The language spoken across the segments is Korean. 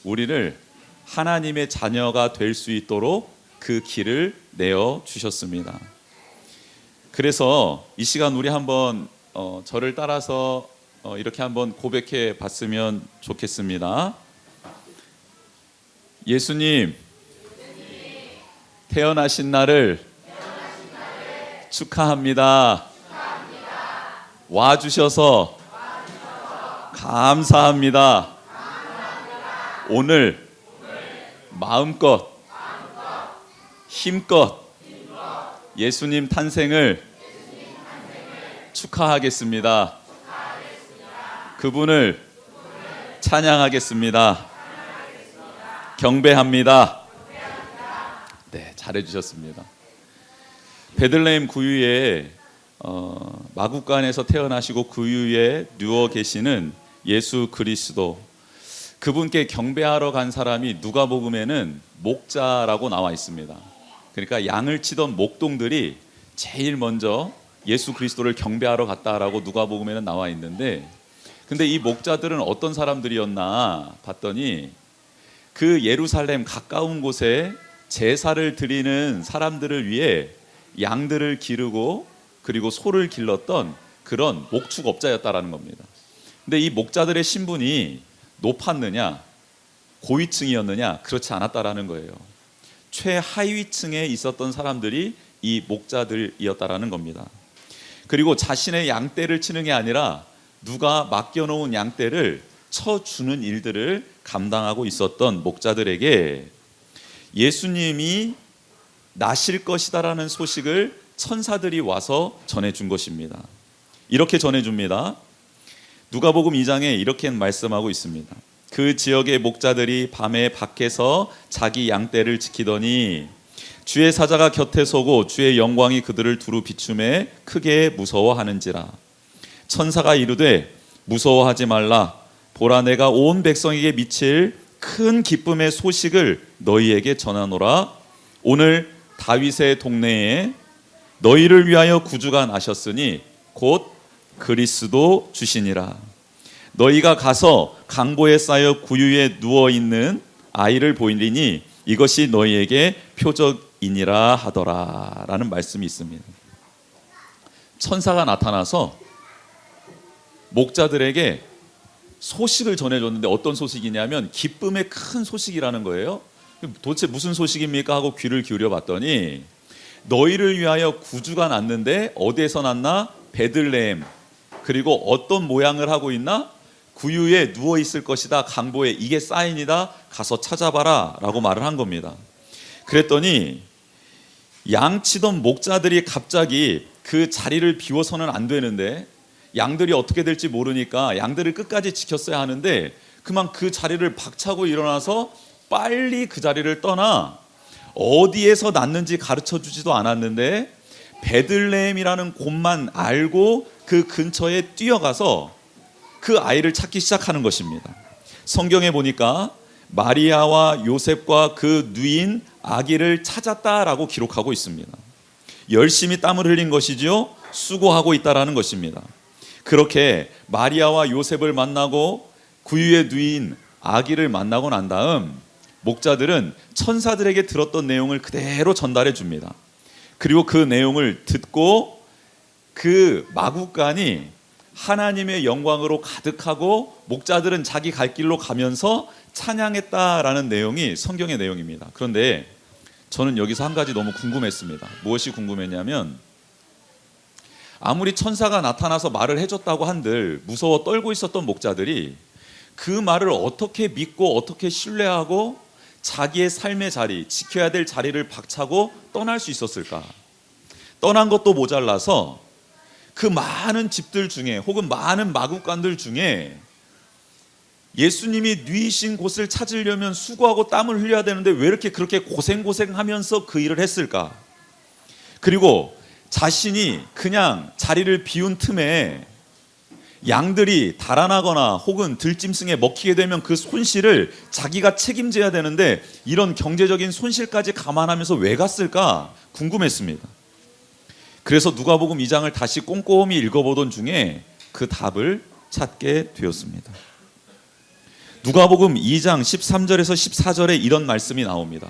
우리를 하나님의 자녀가 될 수 있도록 그 길을 내어 주셨습니다. 그래서 이 시간 우리 한번 저를 따라서 이렇게 한번 고백해 봤으면 좋겠습니다. 예수님, 태어나신 날을 축하합니다. 와주셔서 감사합니다. 오늘 마음껏 힘껏 예수님 탄생을 축하하겠습니다. 그분을 찬양하겠습니다. 경배합니다. 네, 잘해주셨습니다. 베들레헴 구유에 마구간에서 태어나시고 구유에 누워 계시는 예수 그리스도, 그분께 경배하러 간 사람이 누가복음에는 목자라고 나와 있습니다. 그러니까 양을 치던 목동들이 제일 먼저 예수 그리스도를 경배하러 갔다라고 누가복음에는 나와 있는데, 근데 이 목자들은 어떤 사람들이었나 봤더니 그 예루살렘 가까운 곳에 제사를 드리는 사람들을 위해 양들을 기르고 그리고 소를 길렀던 그런 목축업자였다라는 겁니다. 근데 이 목자들의 신분이 높았느냐 고위층이었느냐, 그렇지 않았다라는 거예요. 최하위층에 있었던 사람들이 이 목자들이었다라는 겁니다. 그리고 자신의 양떼를 치는 게 아니라 누가 맡겨놓은 양떼를 쳐주는 일들을 감당하고 있었던 목자들에게 예수님이 나실 것이다라는 소식을 천사들이 와서 전해준 것입니다. 이렇게 전해줍니다. 누가복음 2장에 이렇게 말씀하고 있습니다. 그 지역의 목자들이 밤에 밖에서 자기 양떼를 지키더니 주의 사자가 곁에 서고 주의 영광이 그들을 두루 비추매 크게 무서워하는지라. 천사가 이르되 무서워하지 말라. 보라, 내가 온 백성에게 미칠 큰 기쁨의 소식을 너희에게 전하노라. 오늘 다윗의 동네에 너희를 위하여 구주가 나셨으니 곧 그리스도 주시니라. 너희가 가서 강보에 쌓여 구유에 누워있는 아이를 보이리니 이것이 너희에게 표적이니라 하더라 라는 말씀이 있습니다. 천사가 나타나서 목자들에게 소식을 전해줬는데 어떤 소식이냐면 기쁨의 큰 소식이라는 거예요. 도대체 무슨 소식입니까 하고 귀를 기울여 봤더니 너희를 위하여 구주가 났는데 어디에서 났나? 베들레헴. 그리고 어떤 모양을 하고 있나? 구유에 누워 있을 것이다. 강보에. 이게 사인이다. 가서 찾아봐라 라고 말을 한 겁니다. 그랬더니 양치던 목자들이 갑자기 그 자리를 비워서는 안 되는데 양들이 어떻게 될지 모르니까 양들을 끝까지 지켰어야 하는데 그만 그 자리를 박차고 일어나서 빨리 그 자리를 떠나 어디에서 났는지 가르쳐 주지도 않았는데 베들레헴이라는 곳만 알고 그 근처에 뛰어가서 그 아이를 찾기 시작하는 것입니다. 성경에 보니까 마리아와 요셉과 그 누인 아기를 찾았다라고 기록하고 있습니다. 열심히 땀을 흘린 것이죠. 수고하고 있다라는 것입니다. 그렇게 마리아와 요셉을 만나고 구유에 누인 아기를 만나고 난 다음 목자들은 천사들에게 들었던 내용을 그대로 전달해 줍니다. 그리고 그 내용을 듣고 그 마구간이 하나님의 영광으로 가득하고 목자들은 자기 갈 길로 가면서 찬양했다라는 내용이 성경의 내용입니다. 그런데 저는 여기서 한 가지 너무 궁금했습니다. 무엇이 궁금했냐면 아무리 천사가 나타나서 말을 해줬다고 한들 무서워 떨고 있었던 목자들이 그 말을 어떻게 믿고 어떻게 신뢰하고 자기의 삶의 자리, 지켜야 될 자리를 박차고 떠날 수 있었을까? 떠난 것도 모자라서 그 많은 집들 중에 혹은 많은 마구간들 중에 예수님이 누이신 곳을 찾으려면 수고하고 땀을 흘려야 되는데 왜 이렇게 그렇게 고생하면서 그 일을 했을까? 그리고 자신이 그냥 자리를 비운 틈에 양들이 달아나거나 혹은 들짐승에 먹히게 되면 그 손실을 자기가 책임져야 되는데 이런 경제적인 손실까지 감안하면서 왜 갔을까 궁금했습니다. 그래서 누가복음 2장을 다시 꼼꼼히 읽어보던 중에 그 답을 찾게 되었습니다. 누가복음 2장 13절에서 14절에 이런 말씀이 나옵니다.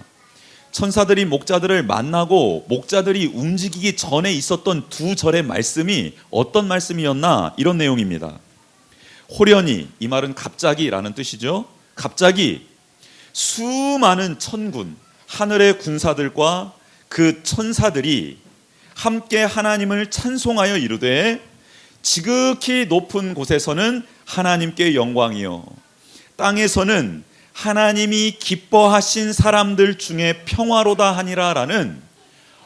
천사들이 목자들을 만나고 목자들이 움직이기 전에 있었던 두 절의 말씀이 어떤 말씀이었나, 이런 내용입니다. 호련히, 이 말은 갑자기라는 뜻이죠. 갑자기 수많은 천군, 하늘의 군사들과 그 천사들이 함께 하나님을 찬송하여 이르되, 지극히 높은 곳에서는 하나님께 영광이요, 땅에서는 하나님이 기뻐하신 사람들 중에 평화로다 하니라라는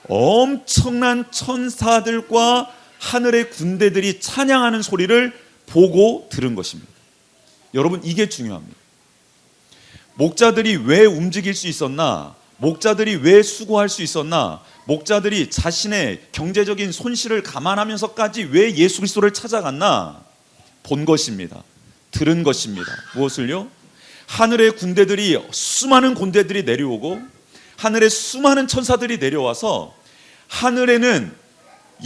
엄청난 천사들과 하늘의 군대들이 찬양하는 소리를 보고 들은 것입니다. 여러분, 이게 중요합니다. 목자들이 왜 움직일 수 있었나? 목자들이 왜 수고할 수 있었나? 목자들이 자신의 경제적인 손실을 감안하면서까지 왜 예수 그리스도를 찾아갔나? 본 것입니다. 들은 것입니다. 무엇을요? 하늘의 군대들이, 수많은 군대들이 내려오고 하늘의 수많은 천사들이 내려와서 하늘에는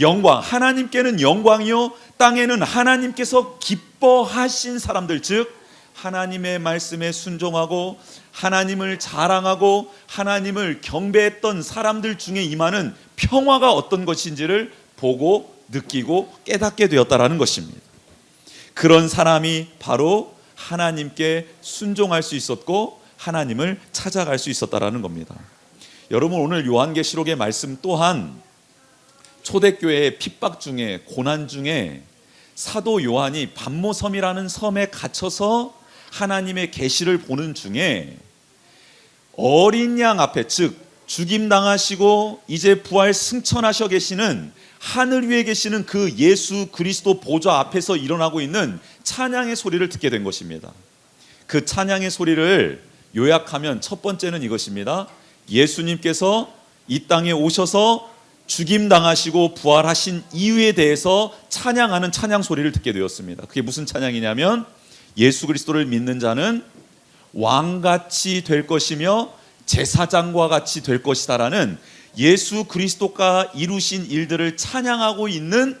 영광, 하나님께는 영광이요, 땅에는 하나님께서 기뻐하신 사람들, 즉 하나님의 말씀에 순종하고 하나님을 자랑하고 하나님을 경배했던 사람들 중에 임하는 평화가 어떤 것인지를 보고 느끼고 깨닫게 되었다라는 것입니다. 그런 사람이 바로 하나님께 순종할 수 있었고 하나님을 찾아갈 수 있었다라는 겁니다. 여러분, 오늘 요한계시록의 말씀 또한 초대교회의 핍박 중에, 고난 중에 사도 요한이 반모섬이라는 섬에 갇혀서 하나님의 계시를 보는 중에 어린 양 앞에, 즉 죽임당하시고 이제 부활 승천하셔 계시는 하늘 위에 계시는 그 예수 그리스도 보좌 앞에서 일어나고 있는 찬양의 소리를 듣게 된 것입니다. 그 찬양의 소리를 요약하면 첫 번째는 이것입니다. 예수님께서 이 땅에 오셔서 죽임당하시고 부활하신 이유에 대해서 찬양하는 찬양 소리를 듣게 되었습니다. 그게 무슨 찬양이냐면, 예수 그리스도를 믿는 자는 왕같이 될 것이며 제사장과 같이 될 것이다라는 예수 그리스도가 이루신 일들을 찬양하고 있는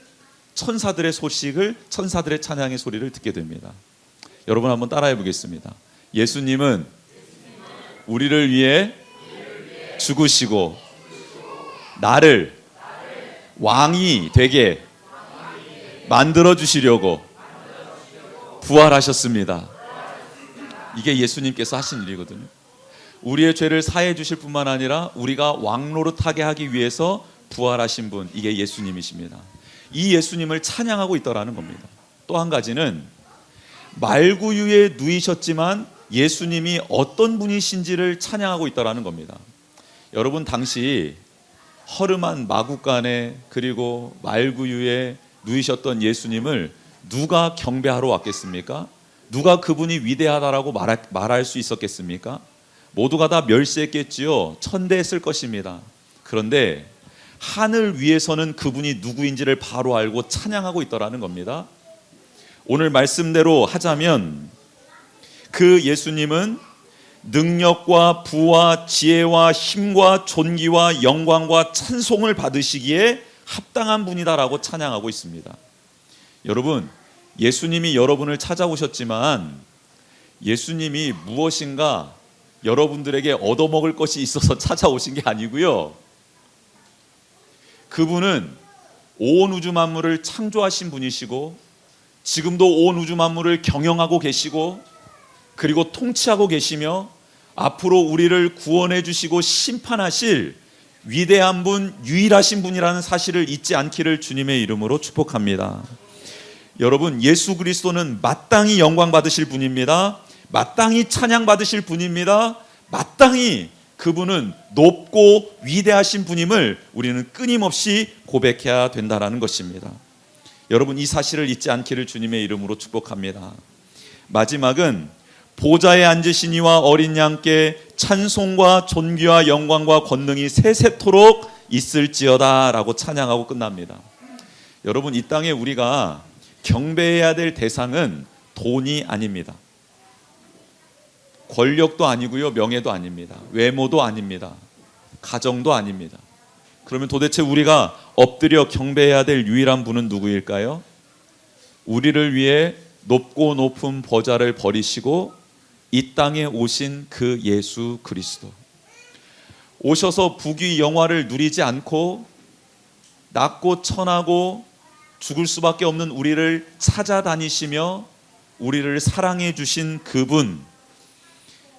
천사들의 소식을, 천사들의 찬양의 소리를 듣게 됩니다. 여러분, 한번 따라해 보겠습니다. 예수님은 우리를 위해 죽으시고 나를 왕이 되게 만들어 주시려고 부활하셨습니다. 이게 예수님께서 하신 일이거든요. 우리의 죄를 사해 주실 뿐만 아니라 우리가 왕노릇하게 하기 위해서 부활하신 분, 이게 예수님이십니다. 이 예수님을 찬양하고 있더라는 겁니다. 또 한 가지는 말구유에 누이셨지만 예수님이 어떤 분이신지를 찬양하고 있더라는 겁니다. 여러분, 당시 허름한 마구간에 그리고 말구유에 누이셨던 예수님을 누가 경배하러 왔겠습니까? 누가 그분이 위대하다라고 말할 수 있었겠습니까? 모두가 다 멸시했겠지요. 천대했을 것입니다. 그런데 하늘 위에서는 그분이 누구인지를 바로 알고 찬양하고 있더라는 겁니다. 오늘 말씀대로 하자면 그 예수님은 능력과 부와 지혜와 힘과 존귀와 영광과 찬송을 받으시기에 합당한 분이다라고 찬양하고 있습니다. 여러분, 예수님이 여러분을 찾아오셨지만 예수님이 무엇인가 여러분들에게 얻어먹을 것이 있어서 찾아오신 게 아니고요. 그분은 온 우주 만물을 창조하신 분이시고 지금도 온 우주 만물을 경영하고 계시고 그리고 통치하고 계시며 앞으로 우리를 구원해 주시고 심판하실 위대한 분, 유일하신 분이라는 사실을 잊지 않기를 주님의 이름으로 축복합니다. 여러분, 예수 그리스도는 마땅히 영광 받으실 분입니다. 마땅히 찬양 받으실 분입니다. 마땅히 그분은 높고 위대하신 분임을 우리는 끊임없이 고백해야 된다는 것입니다. 여러분, 이 사실을 잊지 않기를 주님의 이름으로 축복합니다. 마지막은 보좌에 앉으신 이와 어린 양께 찬송과 존귀와 영광과 권능이 세세토록 있을지어다 라고 찬양하고 끝납니다. 여러분, 이 땅에 우리가 경배해야 될 대상은 돈이 아닙니다. 권력도 아니고요, 명예도 아닙니다. 외모도 아닙니다. 가정도 아닙니다. 그러면 도대체 우리가 엎드려 경배해야 될 유일한 분은 누구일까요? 우리를 위해 높고 높은 보좌를 버리시고 이 땅에 오신 그 예수 그리스도, 오셔서 부귀 영화를 누리지 않고 낮고 천하고 죽을 수밖에 없는 우리를 찾아다니시며 우리를 사랑해 주신 그분,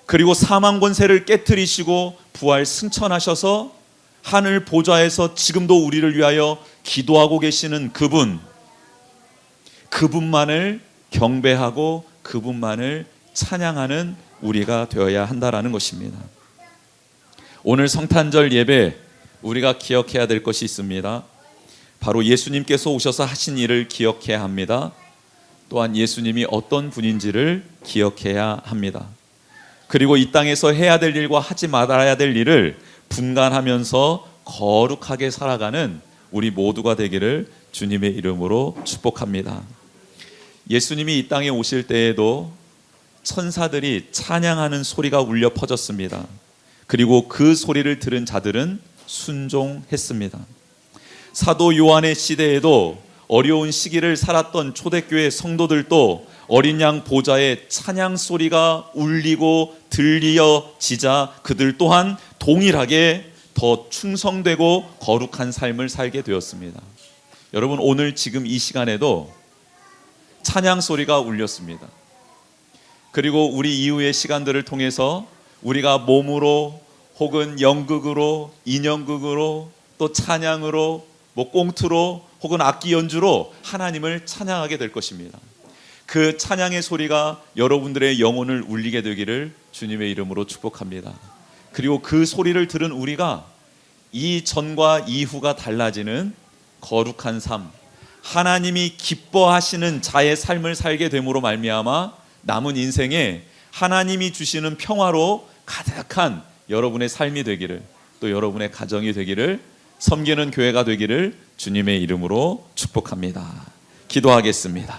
그리고 사망 권세를 깨뜨리시고 부활 승천하셔서 하늘 보좌에서 지금도 우리를 위하여 기도하고 계시는 그분, 그분만을 경배하고 그분만을 찬양하는 우리가 되어야 한다라는 것입니다. 오늘 성탄절 예배 우리가 기억해야 될 것이 있습니다. 바로 예수님께서 오셔서 하신 일을 기억해야 합니다. 또한 예수님이 어떤 분인지를 기억해야 합니다. 그리고 이 땅에서 해야 될 일과 하지 말아야 될 일을 분간하면서 거룩하게 살아가는 우리 모두가 되기를 주님의 이름으로 축복합니다. 예수님이 이 땅에 오실 때에도 천사들이 찬양하는 소리가 울려 퍼졌습니다. 그리고 그 소리를 들은 자들은 순종했습니다. 사도 요한의 시대에도 어려운 시기를 살았던 초대교회 성도들도 어린 양 보좌에 찬양 소리가 울리고 들려지자 그들 또한 동일하게 더 충성되고 거룩한 삶을 살게 되었습니다. 여러분, 오늘 지금 이 시간에도 찬양 소리가 울렸습니다. 그리고 우리 이후의 시간들을 통해서 우리가 몸으로 혹은 연극으로, 인형극으로, 또 찬양으로, 꽁트로 혹은 악기 연주로 하나님을 찬양하게 될 것입니다. 그 찬양의 소리가 여러분들의 영혼을 울리게 되기를 주님의 이름으로 축복합니다. 그리고 그 소리를 들은 우리가 이 전과 이후가 달라지는 거룩한 삶, 하나님이 기뻐하시는 자의 삶을 살게 됨으로 말미암아 남은 인생에 하나님이 주시는 평화로 가득한 여러분의 삶이 되기를, 또 여러분의 가정이 되기를, 섬기는 교회가 되기를 주님의 이름으로 축복합니다. 기도하겠습니다.